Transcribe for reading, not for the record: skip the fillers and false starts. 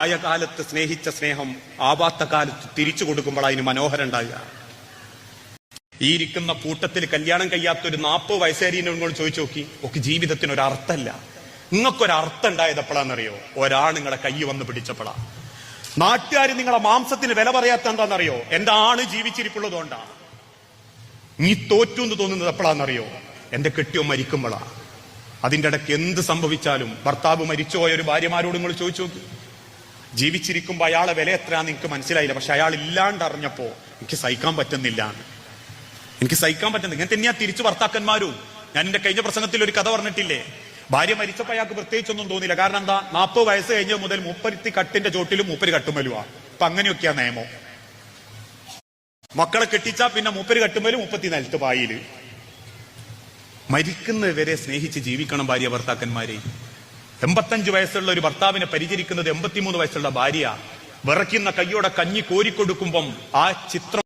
ആയ കാലത്ത് സ്നേഹിച്ച സ്നേഹം ആവാത്ത കാലത്ത് തിരിച്ചു കൊടുക്കുമ്പോൾ അതിന് മനോഹരം ഉണ്ടാകുക. ഈ ഇരിക്കുന്ന കൂട്ടത്തിൽ കല്യാണം കഴിയാത്തൊരു 40 വയസ്സേരിയോട് ചോദിച്ചു നോക്കി, ഒക്കെ ജീവിതത്തിന് ഒരു അർത്ഥമല്ല. നിങ്ങൾക്കൊരർത്ഥം ഉണ്ടായത് എപ്പോഴാണെന്നറിയോ? ഒരാൾ നിങ്ങളെ കൈ വന്ന് പിടിച്ചപ്പോഴാ. നാട്ടുകാർ നിങ്ങളെ മാംസത്തിന് വില പറയാത്ത എന്താണെന്നറിയോ? എന്റെ ആണ് ജീവിച്ചിരിപ്പുള്ളതുകൊണ്ടാ. നീ തോറ്റു എന്ന് തോന്നുന്നത് എപ്പോഴാണെന്നറിയോ? എന്റെ കെട്ടിയോ മരിക്കുമ്പോഴാ. അതിന്റെ ഇടയ്ക്ക് എന്ത് സംഭവിച്ചാലും, ഭർത്താവ് മരിച്ചുപോയ ഒരു ഭാര്യമാരോട് നിങ്ങൾ ചോദിച്ചു നോക്കി, ജീവിച്ചിരിക്കുമ്പോ അയാളെ വില എത്രയാന്ന് എനിക്ക് മനസ്സിലായില്ല, പക്ഷെ അയാൾ ഇല്ലാണ്ട് അറിഞ്ഞപ്പോ എനിക്ക് സഹിക്കാൻ പറ്റുന്നില്ല. ഇങ്ങനെ തന്നെയാ തിരിച്ചു ഭർത്താക്കന്മാരും. ഞാൻ എന്റെ കഴിഞ്ഞ പ്രസംഗത്തിൽ ഒരു കഥ പറഞ്ഞിട്ടില്ലേ? ഭാര്യ മരിച്ചപ്പോ അയാൾക്ക് പ്രത്യേകിച്ചൊന്നും തോന്നില്ല. കാരണം എന്താ? 40 വയസ്സ് കഴിഞ്ഞ മുതൽ 30 കട്ടിന്റെ ചോട്ടിലും 30 കട്ടുമലുവാ. അപ്പൊ അങ്ങനെയൊക്കെയാ നിയമം. മക്കളെ കെട്ടിച്ചാ പിന്നെ 30 കട്ടുമലും 30 നിലത്ത് പായില്. മരിക്കുന്നവരെ സ്നേഹിച്ച് ജീവിക്കണം ഭാര്യ ഭർത്താക്കന്മാരെ. 85 വയസ്സുള്ള ഒരു ഭർത്താവിനെ പരിചരിക്കുന്നത് 83 വയസ്സുള്ള ഭാര്യ. വിറയ്ക്കുന്ന കയ്യോടെ കഞ്ഞി കോരിക്കൊടുക്കുമ്പം ആ ചിത്രം